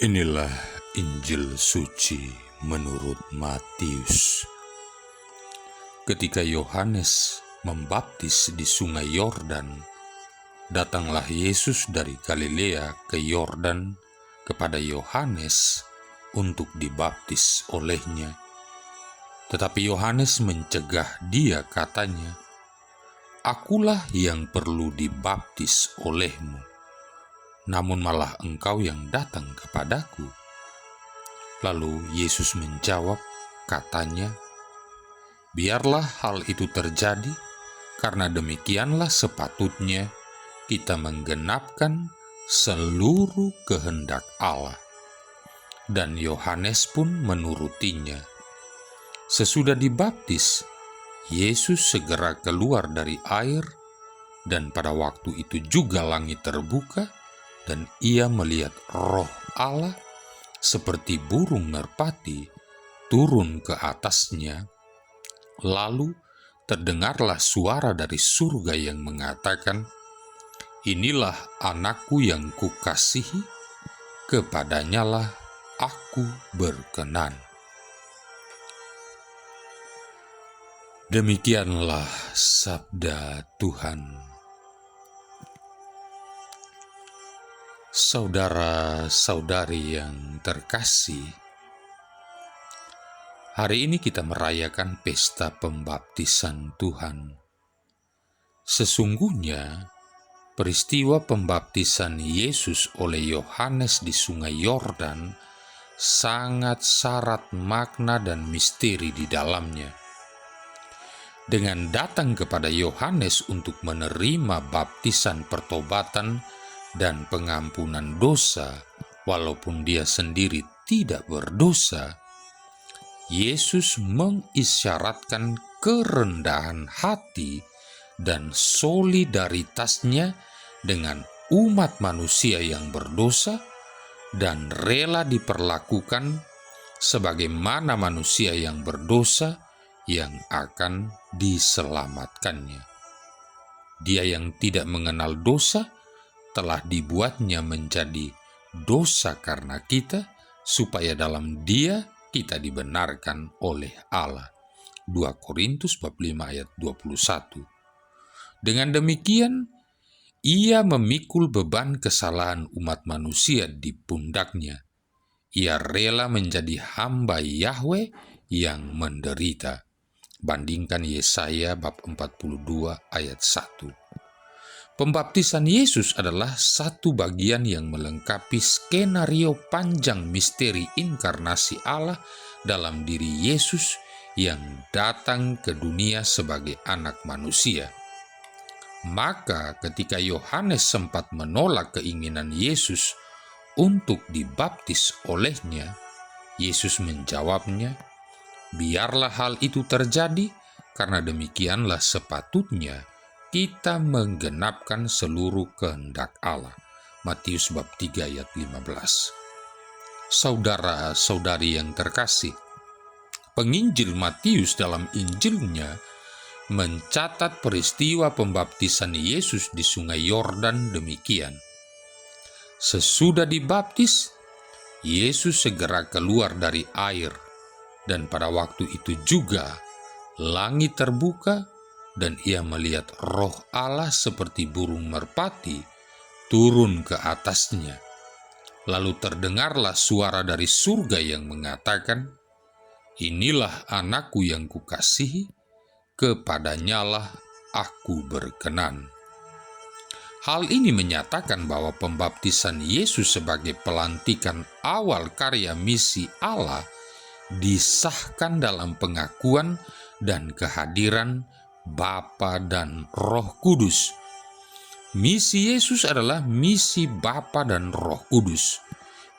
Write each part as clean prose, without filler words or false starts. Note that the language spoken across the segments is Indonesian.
Inilah Injil suci menurut Matius. Ketika Yohanes membaptis di sungai Yordan, datanglah Yesus dari Galilea ke Yordan kepada Yohanes untuk dibaptis olehnya. Tetapi Yohanes mencegah dia, katanya, "Akulah yang perlu dibaptis olehmu, namun malah engkau yang datang kepadaku." Lalu Yesus menjawab, katanya, "Biarlah hal itu terjadi, karena demikianlah sepatutnya kita menggenapkan seluruh kehendak Allah." Dan Yohanes pun menurutinya. Sesudah dibaptis, Yesus segera keluar dari air, dan pada waktu itu juga langit terbuka, dan ia melihat Roh Allah seperti burung merpati turun ke atasnya. Lalu terdengarlah suara dari surga yang mengatakan, "Inilah anakku yang kukasihi, kepadanyalah aku berkenan." Demikianlah sabda Tuhan. Saudara-saudari yang terkasih, hari ini kita merayakan pesta pembaptisan Tuhan. Sesungguhnya, peristiwa pembaptisan Yesus oleh Yohanes di sungai Yordan sangat syarat makna dan misteri di dalamnya. Dengan datang kepada Yohanes untuk menerima baptisan pertobatan dan pengampunan dosa, walaupun dia sendiri tidak berdosa, Yesus mengisyaratkan kerendahan hati dan solidaritasnya dengan umat manusia yang berdosa dan rela diperlakukan sebagaimana manusia yang berdosa yang akan diselamatkannya. Dia yang tidak mengenal dosa telah dibuatnya menjadi dosa karena kita, supaya dalam Dia kita dibenarkan oleh Allah. 2 Korintus bab 5 ayat 21. Dengan demikian, ia memikul beban kesalahan umat manusia di pundaknya. Ia rela menjadi hamba Yahweh yang menderita. Bandingkan Yesaya bab 42 ayat 1. Pembaptisan Yesus adalah satu bagian yang melengkapi skenario panjang misteri inkarnasi Allah dalam diri Yesus yang datang ke dunia sebagai anak manusia. Maka ketika Yohanes sempat menolak keinginan Yesus untuk dibaptis olehnya, Yesus menjawabnya, "Biarlah hal itu terjadi, karena demikianlah sepatutnya kita menggenapkan seluruh kehendak Allah." Matius bab 3 ayat 15. Saudara-saudari yang terkasih, penginjil Matius dalam Injilnya mencatat peristiwa pembaptisan Yesus di sungai Yordan demikian. Sesudah dibaptis, Yesus segera keluar dari air, dan pada waktu itu juga langit terbuka, dan ia melihat Roh Allah seperti burung merpati turun ke atasnya. Lalu terdengarlah suara dari surga yang mengatakan, "Inilah anakku yang kukasihi, kepadanyalah aku berkenan." Hal ini menyatakan bahwa pembaptisan Yesus sebagai pelantikan awal karya misi Allah disahkan dalam pengakuan dan kehadiran Bapa dan Roh Kudus. Misi Yesus adalah misi Bapa dan Roh Kudus.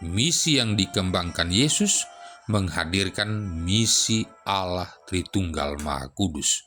Misi yang dikembangkan Yesus menghadirkan misi Allah Tritunggal Maha Kudus.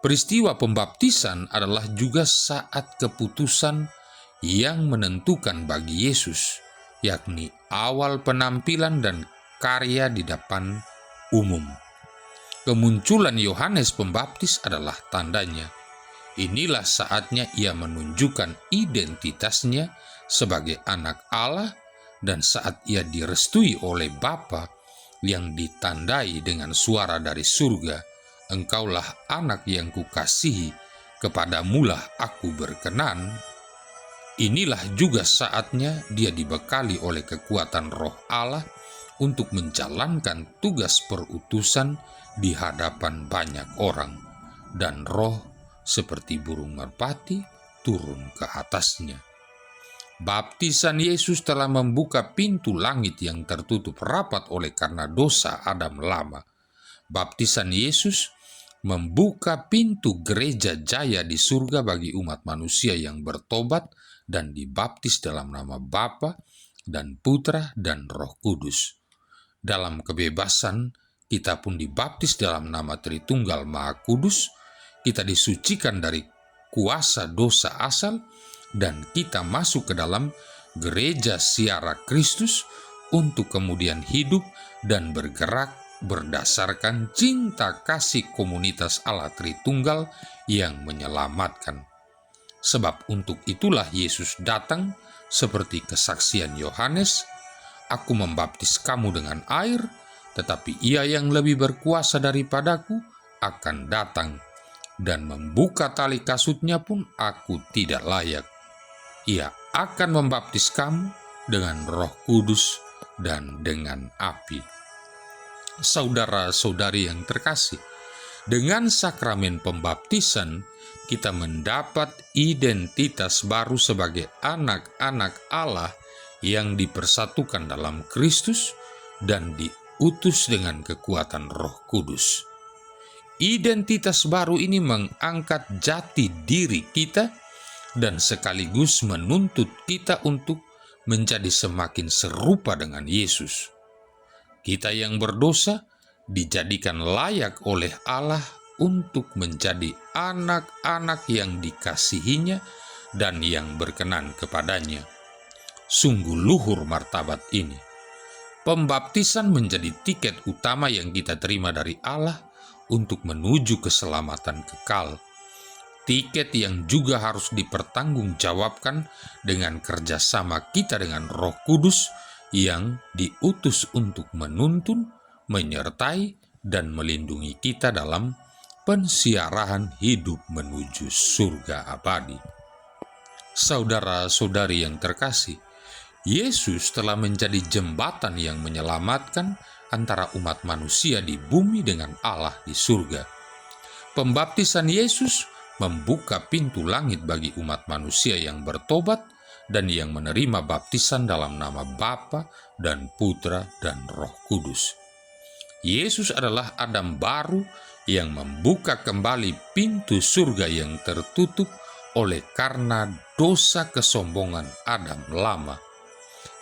Peristiwa pembaptisan adalah juga saat keputusan yang menentukan bagi Yesus, yakni awal penampilan dan karya di depan umum. Kemunculan Yohanes Pembaptis adalah tandanya. Inilah saatnya ia menunjukkan identitasnya sebagai anak Allah dan saat ia direstui oleh Bapa yang ditandai dengan suara dari surga, "Engkaulah anak yang kukasihi, kepadamulah aku berkenan." Inilah juga saatnya dia dibekali oleh kekuatan Roh Allah untuk menjalankan tugas perutusan di hadapan banyak orang, dan Roh seperti burung merpati turun ke atasnya. Baptisan Yesus telah membuka pintu langit yang tertutup rapat oleh karena dosa Adam lama. Baptisan Yesus membuka pintu gereja jaya di surga bagi umat manusia yang bertobat dan dibaptis dalam nama Bapa dan Putra dan Roh Kudus. Dalam kebebasan, kita pun dibaptis dalam nama Tritunggal Maha Kudus, kita disucikan dari kuasa dosa asal, dan kita masuk ke dalam gereja siara Kristus untuk kemudian hidup dan bergerak berdasarkan cinta kasih komunitas Allah Tritunggal yang menyelamatkan. Sebab untuk itulah Yesus datang seperti kesaksian Yohanes, "Aku membaptis kamu dengan air, tetapi Ia yang lebih berkuasa daripadaku akan datang, dan membuka tali kasutnya pun aku tidak layak. Ia akan membaptis kamu dengan Roh Kudus dan dengan api." Saudara-saudari yang terkasih, dengan sakramen pembaptisan, kita mendapat identitas baru sebagai anak-anak Allah yang dipersatukan dalam Kristus dan diutus dengan kekuatan Roh Kudus. Identitas baru ini mengangkat jati diri kita dan sekaligus menuntut kita untuk menjadi semakin serupa dengan Yesus. Kita yang berdosa dijadikan layak oleh Allah untuk menjadi anak-anak yang dikasihinya dan yang berkenan kepadanya. Sungguh luhur martabat ini. Pembaptisan menjadi tiket utama yang kita terima dari Allah untuk menuju keselamatan kekal. Tiket yang juga harus dipertanggungjawabkan dengan kerjasama kita dengan Roh Kudus yang diutus untuk menuntun, menyertai, dan melindungi kita dalam pensiarahan hidup menuju surga abadi. Saudara-saudari yang terkasih, Yesus telah menjadi jembatan yang menyelamatkan antara umat manusia di bumi dengan Allah di surga. Pembaptisan Yesus membuka pintu langit bagi umat manusia yang bertobat dan yang menerima baptisan dalam nama Bapa dan Putra dan Roh Kudus. Yesus adalah Adam baru yang membuka kembali pintu surga yang tertutup oleh karena dosa kesombongan Adam lama.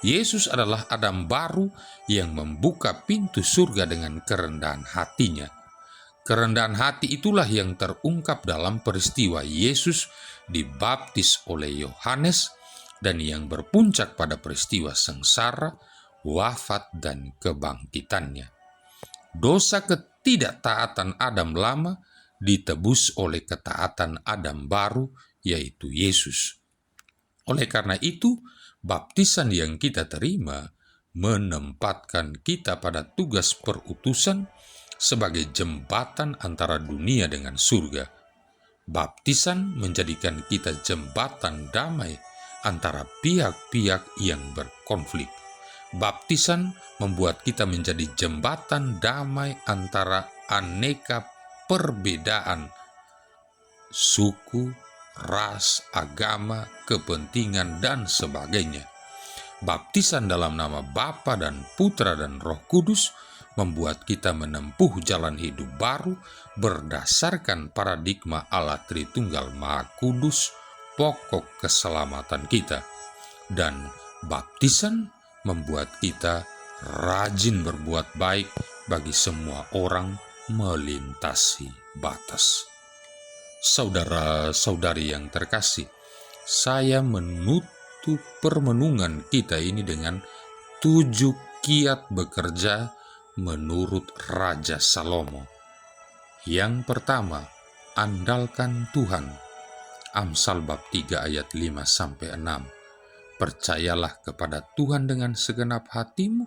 Yesus adalah Adam baru yang membuka pintu surga dengan kerendahan hatinya. Kerendahan hati itulah yang terungkap dalam peristiwa Yesus dibaptis oleh Yohanes dan yang berpuncak pada peristiwa sengsara, wafat, dan kebangkitannya. Dosa ketidaktaatan Adam lama ditebus oleh ketaatan Adam baru, yaitu Yesus. Oleh karena itu, baptisan yang kita terima menempatkan kita pada tugas perutusan sebagai jembatan antara dunia dengan surga. Baptisan menjadikan kita jembatan damai antara pihak-pihak yang berkonflik. Baptisan membuat kita menjadi jembatan damai antara aneka perbedaan suku, ras, agama, kepentingan, dan sebagainya. Baptisan dalam nama Bapa dan Putra dan Roh Kudus membuat kita menempuh jalan hidup baru berdasarkan paradigma Allah Tritunggal Maha Kudus, pokok keselamatan kita. Dan baptisan membuat kita rajin berbuat baik bagi semua orang melintasi batas. Saudara-saudari yang terkasih, saya menutup permenungan kita ini dengan 7 kiat bekerja menurut Raja Salomo. Yang pertama, andalkan Tuhan. Amsal bab 3 ayat 5-6. Percayalah kepada Tuhan dengan segenap hatimu,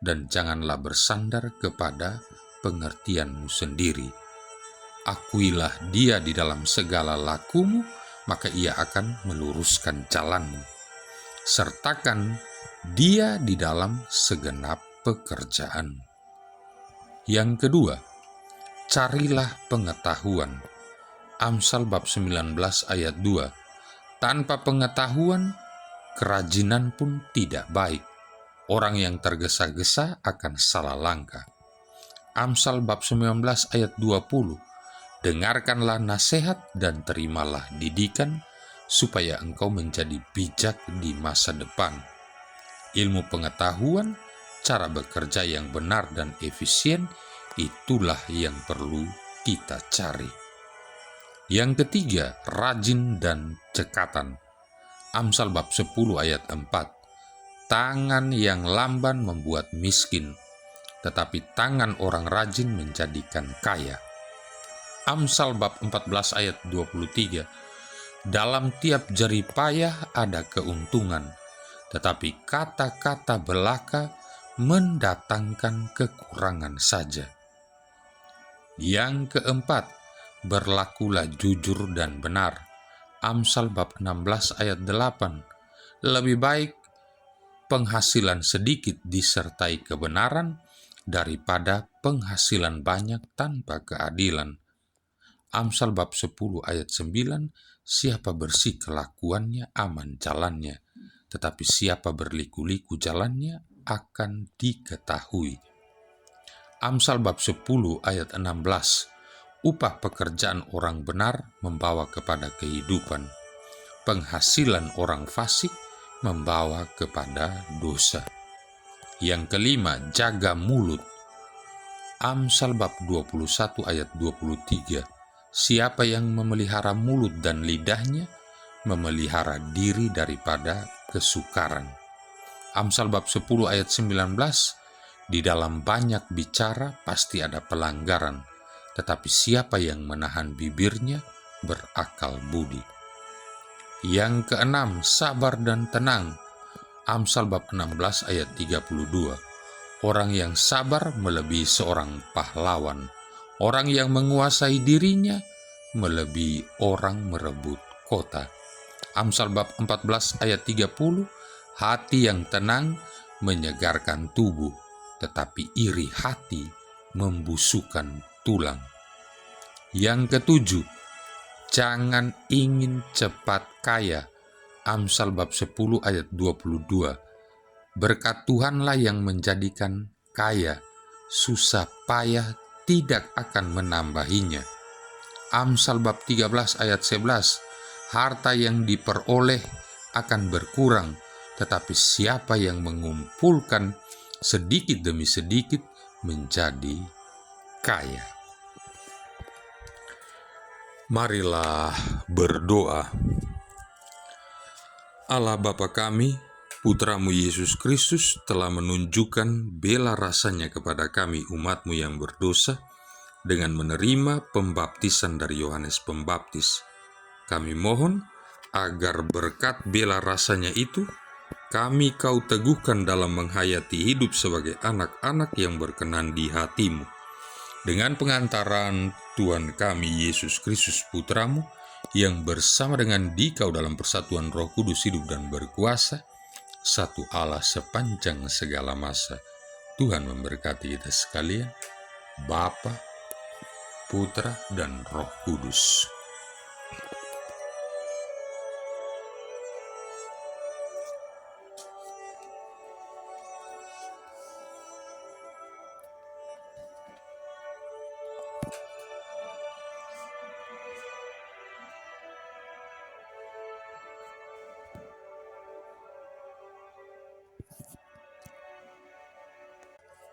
dan janganlah bersandar kepada pengertianmu sendiri. Akuilah Dia di dalam segala lakumu, maka Ia akan meluruskan jalanmu. Sertakan Dia di dalam segenap pekerjaanmu. Yang kedua, carilah pengetahuan. Amsal bab 19 ayat 2. Tanpa pengetahuan, kerajinan pun tidak baik. Orang yang tergesa-gesa akan salah langkah. Amsal bab 19 ayat 20. Dengarkanlah nasihat dan terimalah didikan, supaya engkau menjadi bijak di masa depan. Ilmu pengetahuan, cara bekerja yang benar dan efisien, itulah yang perlu kita cari. Yang ketiga, rajin dan cekatan. Amsal bab 10 ayat 4. Tangan yang lamban membuat miskin, tetapi tangan orang rajin menjadikan kaya. Amsal bab 14 ayat 23. Dalam tiap jeri payah ada keuntungan, tetapi kata-kata belaka mendatangkan kekurangan saja. Yang keempat, berlakulah jujur dan benar. Amsal bab 16 ayat 8. Lebih baik penghasilan sedikit disertai kebenaran daripada penghasilan banyak tanpa keadilan. Amsal bab 10 ayat 9. Siapa bersih kelakuannya aman jalannya, tetapi siapa berliku-liku jalannya akan diketahui. Amsal bab 10 ayat 16. Upah pekerjaan orang benar membawa kepada kehidupan. Penghasilan orang fasik membawa kepada dosa. Yang kelima, jaga mulut. Amsal bab 21 ayat 23. Siapa yang memelihara mulut dan lidahnya, memelihara diri daripada kesukaran. Amsal bab 10 ayat 19. Di dalam banyak bicara pasti ada pelanggaran, tetapi siapa yang menahan bibirnya berakal budi. Yang keenam, sabar dan tenang. Amsal bab 16 ayat 32. Orang yang sabar melebihi seorang pahlawan. Orang yang menguasai dirinya melebihi orang merebut kota. Amsal bab 14 ayat 30. Hati yang tenang menyegarkan tubuh, tetapi iri hati membusukkan tulang. Yang ketujuh, jangan ingin cepat kaya. Amsal bab 10 ayat 22. Berkat Tuhanlah yang menjadikan kaya, susah payah tidak akan menambahinya. Amsal bab 13 ayat 11. Harta yang diperoleh akan berkurang, tetapi siapa yang mengumpulkan sedikit demi sedikit menjadi kaya. Marilah berdoa. Allah Bapa kami, Putra-Mu Yesus Kristus telah menunjukkan bela rasanya kepada kami umat-Mu yang berdosa dengan menerima pembaptisan dari Yohanes Pembaptis. Kami mohon agar berkat bela rasanya itu, kami Kau teguhkan dalam menghayati hidup sebagai anak-anak yang berkenan di hati-Mu. Dengan pengantaran Tuhan kami Yesus Kristus Putra-Mu, yang bersama dengan Dikau dalam persatuan Roh Kudus hidup dan berkuasa, satu Allah sepanjang segala masa. Tuhan memberkati kita sekalian, Bapa, Putra, dan Roh Kudus.